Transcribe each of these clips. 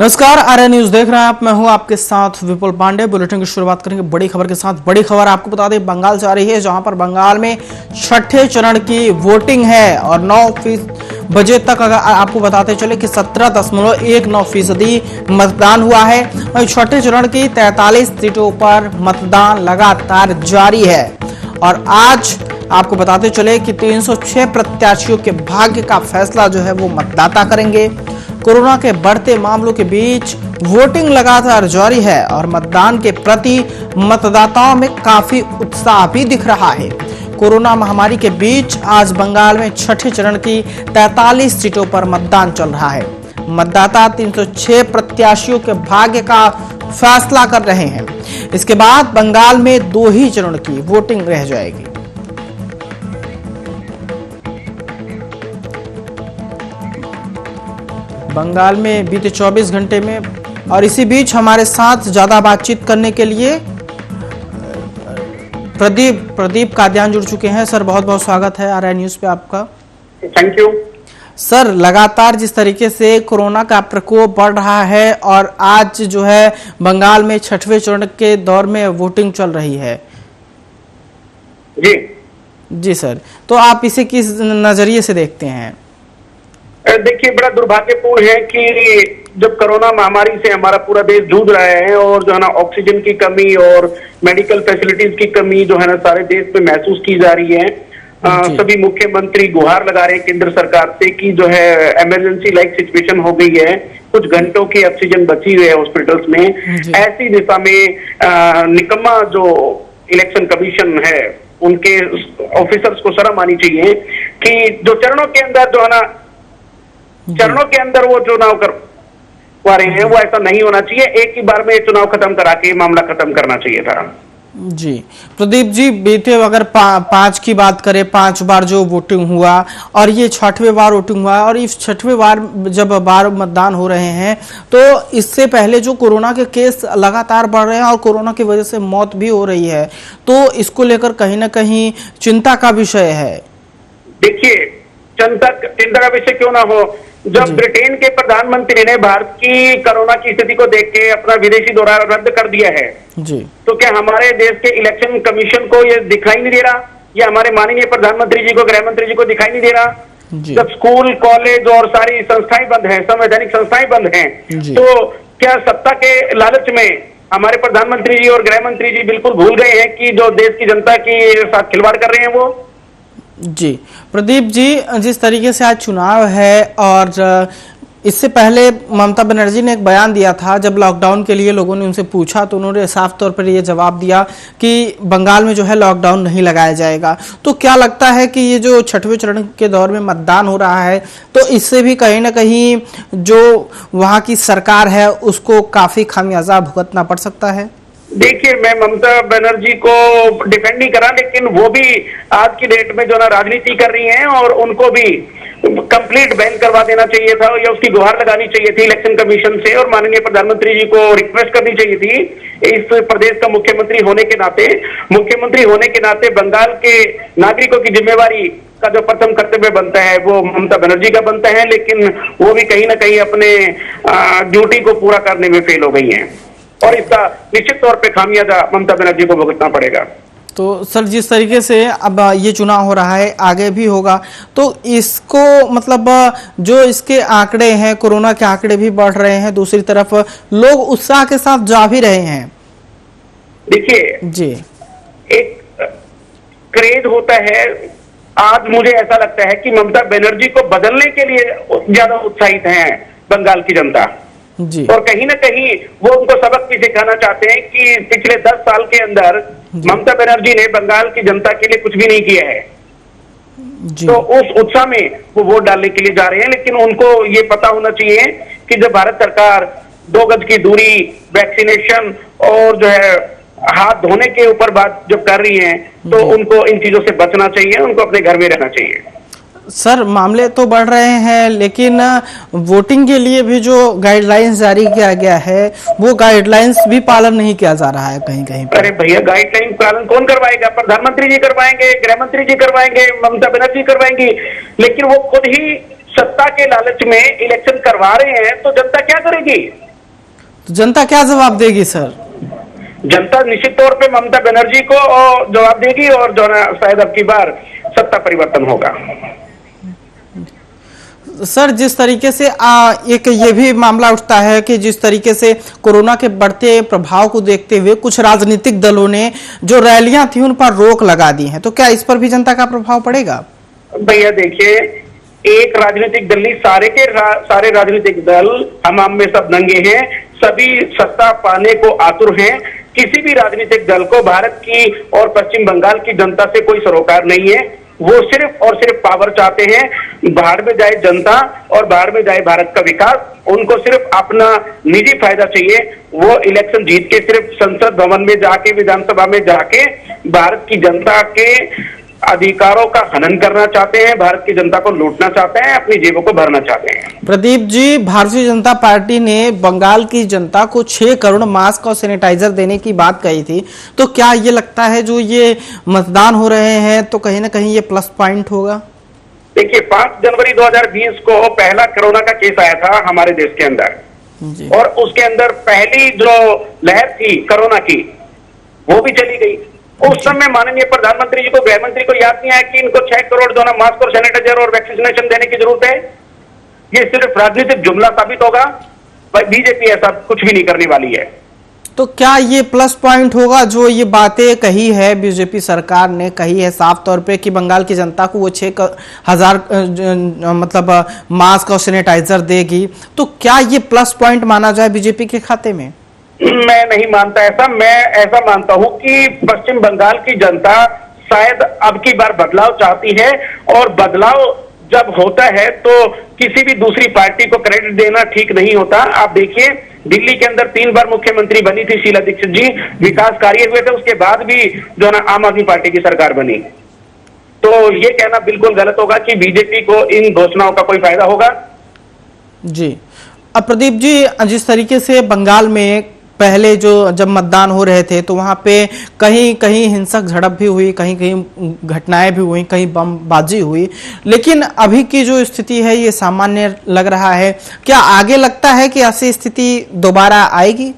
नमस्कार, आर्या न्यूज देख रहे हैं आप। मैं हूं आपके साथ विपुल पांडे। बुलेटिन की शुरुआत करेंगे बड़ी खबर के साथ। बड़ी खबर आपको बता दें, बंगाल से आ रही है, जहां पर बंगाल में छठे चरण की वोटिंग है और 9 बजे तक अगर आपको बताते चले कि 17.19% मतदान हुआ है। और छठे चरण की 43 सीटों पर मतदान लगातार जारी है और आज आपको बताते चले कि 306 प्रत्याशियों के भाग्य का फैसला जो है वो मतदाता करेंगे। कोरोना के बढ़ते मामलों के बीच वोटिंग लगातार जारी है और मतदान के प्रति मतदाताओं में काफी उत्साह भी दिख रहा है। कोरोना महामारी के बीच आज बंगाल में छठे चरण की 43 सीटों पर मतदान चल रहा है। मतदाता 306 प्रत्याशियों के भाग्य का फैसला कर रहे हैं। इसके बाद बंगाल में 2 ही चरण की वोटिंग रह जाएगी। बंगाल में बीते 24 घंटे में, और इसी बीच हमारे साथ ज्यादा बातचीत करने के लिए प्रदीप कादियान जुड़ चुके हैं। सर, बहुत बहुत स्वागत है आर्या न्यूज पे आपका। थैंक यू सर, लगातार जिस तरीके से कोरोना का प्रकोप बढ़ रहा है और आज जो है बंगाल में छठवें चरण के दौर में वोटिंग चल रही है। जी सर, तो आप इसे किस नजरिए से देखते हैं? देखिए, बड़ा दुर्भाग्यपूर्ण है कि जब कोरोना महामारी से हमारा पूरा देश जूझ रहा है और जो है ना ऑक्सीजन की कमी और मेडिकल फैसिलिटीज की कमी जो है ना सारे देश में महसूस की जा रही है। सभी मुख्यमंत्री गुहार लगा रहे हैं केंद्र सरकार से कि जो है इमरजेंसी लाइक सिचुएशन हो गई है, कुछ घंटों की ऑक्सीजन बची हुई है हॉस्पिटल्स में। ऐसी दिशा में निकम्मा जो इलेक्शन कमीशन है उनके ऑफिसर्स को शर्म आनी चाहिए कि जो चरणों के अंदर जो है ना वो चुनाव करवा रहे हैं, वो ऐसा नहीं होना चाहिए। एक ही बार में चुनाव खत्म करा के मामला खत्म करना चाहिए था। जी प्रदीप जी, बीते अगर 5 की बात करें, 5 बार जो वोटिंग हुआ और ये 6वें बार वोटिंग हुआ, और इस 6वें बार जब बार मतदान हो रहे हैं तो इससे पहले जो कोरोना के केस लगातार बढ़ रहे हैं और कोरोना की वजह से मौत भी हो रही है, तो इसको लेकर कहीं ना कहीं चिंता का विषय है। देखिए, चिंता का विषय क्यों ना हो, जब ब्रिटेन के प्रधानमंत्री ने भारत की कोरोना की स्थिति को देख के अपना विदेशी दौरा रद्द कर दिया है जी, तो क्या हमारे देश के इलेक्शन कमीशन को ये दिखाई नहीं दे रहा, या हमारे माननीय प्रधानमंत्री जी को, गृह मंत्री जी को दिखाई नहीं दे रहा? जब स्कूल, कॉलेज और सारी संस्थाएं बंद हैं, संवैधानिक संस्थाएं बंद हैं, तो क्या सत्ता के लालच में हमारे प्रधानमंत्री जी और गृह मंत्री जी बिल्कुल भूल गए हैं कि जो देश की जनता के साथ खिलवाड़ कर रहे हैं वो? जी प्रदीप जी, जिस तरीके से आज चुनाव है और इससे पहले ममता बनर्जी ने एक बयान दिया था, जब लॉकडाउन के लिए लोगों ने उनसे पूछा तो उन्होंने साफ तौर पर ये जवाब दिया कि बंगाल में जो है लॉकडाउन नहीं लगाया जाएगा। तो क्या लगता है कि ये जो 6वें चरण के दौर में मतदान हो रहा है, तो इससे भी कहीं ना कहीं जो वहाँ की सरकार है उसको काफी खामियाजा भुगतना पड़ सकता है? देखिए, मैं ममता बनर्जी को डिफेंड नहीं करा, लेकिन वो भी आज की डेट में जो ना राजनीति कर रही हैं और उनको भी कंप्लीट बैन करवा देना चाहिए था या उसकी गुहार लगानी चाहिए थी इलेक्शन कमीशन से, और माननीय प्रधानमंत्री जी को रिक्वेस्ट करनी चाहिए थी। इस प्रदेश का मुख्यमंत्री होने के नाते बंगाल के नागरिकों की जिम्मेवारी का जो प्रथम कर्तव्य बनता है वो ममता बनर्जी का बनता है, लेकिन वो भी कहीं ना कहीं अपने ड्यूटी को पूरा करने में फेल हो गई है और इसका निश्चित तौर पे खामियाजा ममता बनर्जी को भुगतना पड़ेगा। तो सर, जिस तरीके से अब ये चुनाव हो रहा है, आगे भी होगा, तो इसको मतलब जो इसके आंकड़े हैं, कोरोना के आंकड़े भी बढ़ रहे हैं, दूसरी तरफ लोग उत्साह के साथ जा भी रहे हैं। देखिए जी, एक क्रेज होता है। आज मुझे ऐसा लगता है कि ममता बनर्जी को बदलने के लिए ज्यादा उत्साहित है बंगाल की जनता जी, और कहीं ना कहीं वो उनको सबक भी सिखाना चाहते हैं कि पिछले 10 साल के अंदर ममता बनर्जी ने बंगाल की जनता के लिए कुछ भी नहीं किया है जी। तो उस उत्साह में वो वोट डालने के लिए जा रहे हैं, लेकिन उनको ये पता होना चाहिए कि जब भारत सरकार 2 गज की दूरी, वैक्सीनेशन और जो है हाथ धोने के ऊपर बात जब कर रही है, तो उनको इन चीजों से बचना चाहिए, उनको अपने घर में रहना चाहिए। सर, मामले तो बढ़ रहे हैं, लेकिन वोटिंग के लिए भी जो गाइडलाइंस जारी किया गया है वो गाइडलाइंस भी पालन नहीं किया जा रहा है कहीं कहीं पर। अरे भैया, गाइडलाइन पालन कौन करवाएगा? प्रधानमंत्री जी करवाएंगे, गृह मंत्री जी करवाएंगे, ममता बनर्जी करवाएंगी, लेकिन वो खुद ही सत्ता के लालच में इलेक्शन करवा रहे हैं, तो जनता क्या करेगी? तो जनता क्या जवाब देगी सर? जनता निश्चित तौर पे ममता बनर्जी को जवाब देगी और जो है शायद अब की बार सत्ता परिवर्तन होगा। सर जिस तरीके से एक ये भी मामला उठता है कि जिस तरीके से कोरोना के बढ़ते प्रभाव को देखते हुए कुछ राजनीतिक दलों ने जो रैलियां थी उन पर रोक लगा दी है, तो क्या इस पर भी जनता का प्रभाव पड़ेगा? भैया देखिए, एक राजनीतिक दल नहीं, सारे के सारे राजनीतिक दल हमाम में सब नंगे हैं, सभी सत्ता पाने को आतुर हैं। किसी भी राजनीतिक दल को भारत की और पश्चिम बंगाल की जनता से कोई सरोकार नहीं है। वो सिर्फ और सिर्फ पावर चाहते हैं। बाहर में जाए जनता और बाहर में जाए भारत का विकास। उनको सिर्फ अपना निजी फायदा चाहिए। वो इलेक्शन जीत के सिर्फ संसद भवन में जाके, विधानसभा में जाके भारत की जनता के अधिकारों का हनन करना चाहते हैं, भारत की जनता को लूटना चाहते हैं, अपनी जेबों को भरना चाहते हैं। प्रदीप जी, भारतीय जनता पार्टी ने बंगाल की जनता को 6 करोड़ मास्क और सैनिटाइजर देने की बात कही थी, तो क्या ये लगता है जो ये मतदान हो रहे हैं तो कहीं ना कहीं ये प्लस पॉइंट होगा? देखिए, 5 जनवरी 2020 को पहला कोरोना का केस आया था हमारे देश के अंदर जी। और उसके अंदर पहली जो लहर थी कोरोना की वो भी चली गई। उस समय माननीय प्रधानमंत्री जी को, गृह मंत्री को याद नहीं आया कि इनको 6 करोड़ जो ना मास्क और सैनिटाइजर और वैक्सीनेशन देने की जरूरत है। ये सिर्फ राजनीतिक जुमला साबित होगा। बीजेपी ऐसा कुछ भी नहीं करने वाली है। तो क्या ये प्लस पॉइंट होगा जो ये बातें कही है बीजेपी सरकार ने कही है साफ तौर पे कि बंगाल की जनता को वो 6,000 मतलब मास्क और सैनिटाइजर देगी, तो क्या ये प्लस पॉइंट माना जाए बीजेपी के खाते में? मैं नहीं मानता ऐसा। मैं ऐसा मानता हूं कि पश्चिम बंगाल की जनता शायद अब की बार बदलाव चाहती है और बदलाव जब होता है तो किसी भी दूसरी पार्टी को क्रेडिट देना ठीक नहीं होता। आप देखिए, दिल्ली के अंदर 3 बार मुख्यमंत्री बनी थी शीला दीक्षित जी, विकास कार्य हुए थे, उसके बाद भी जो ना आम आदमी पार्टी की सरकार बनी। तो ये कहना बिल्कुल गलत होगा कि बीजेपी को इन घोषणाओं का कोई फायदा होगा। जी, अब प्रदीप जी, जिस तरीके से बंगाल में पहले जब मतदान हो रहे थे तो वहां पे कहीं कहीं हिंसक झड़प भी हुई, कहीं कहीं घटनाएं भी हुई, कहीं बमबाजी हुई, लेकिन अभी की जो स्थिति है ये सामान्य लग रहा है। क्या आगे लगता है कि ऐसी स्थिति दोबारा आएगी?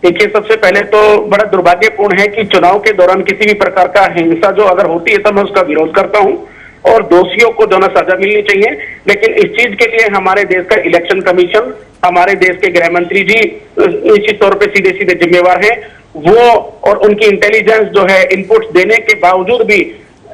देखिए, सबसे पहले तो बड़ा दुर्भाग्यपूर्ण है कि चुनाव के दौरान किसी भी प्रकार का हिंसा जो अगर होती है तो मैं उसका विरोध करता हूं और दोषियों को जो ना सजा मिलनी चाहिए। लेकिन इस चीज के लिए हमारे देश का इलेक्शन कमीशन, हमारे देश के गृह मंत्री जी निश्चित तौर पे सीधे सीधे जिम्मेवार हैं। वो और उनकी इंटेलिजेंस जो है इनपुट्स देने के बावजूद भी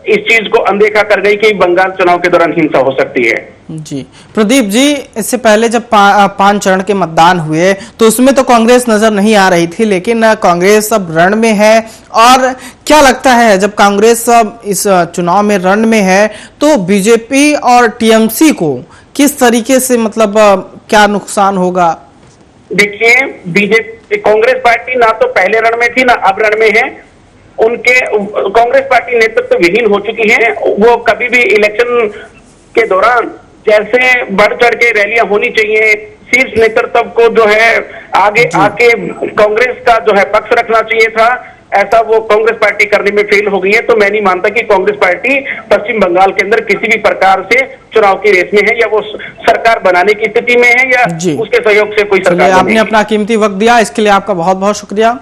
इस चीज को अनदेखा कर गई कि बंगाल चुनाव के दौरान हिंसा हो सकती है। जी प्रदीप जी, इससे पहले जब 5 चरण के मतदान हुए तो उसमें तो कांग्रेस नजर नहीं आ रही थी, लेकिन कांग्रेस अब रण में है। और क्या लगता है जब कांग्रेस अब इस चुनाव में रण में है तो बीजेपी और टीएमसी को किस तरीके से मतलब क्या नुकसान होगा? देखिए, बीजेपी कांग्रेस पार्टी ना तो पहले रण में थी ना अब रण में है। उनके कांग्रेस पार्टी नेतृत्व विहीन हो चुकी है। वो कभी भी इलेक्शन के दौरान जैसे बढ़ चढ़ के रैलियां होनी चाहिए, शीर्ष नेतृत्व को जो है आगे आके कांग्रेस का जो है पक्ष रखना चाहिए था, ऐसा वो कांग्रेस पार्टी करने में फेल हो गई है। तो मैं नहीं मानता कि कांग्रेस पार्टी पश्चिम बंगाल के अंदर किसी भी प्रकार से चुनाव की रेस में है या वो सरकार बनाने की स्थिति में है या उसके सहयोग से कोई सरकार। आपने अपना कीमती वक्त दिया, इसके लिए आपका बहुत बहुत शुक्रिया।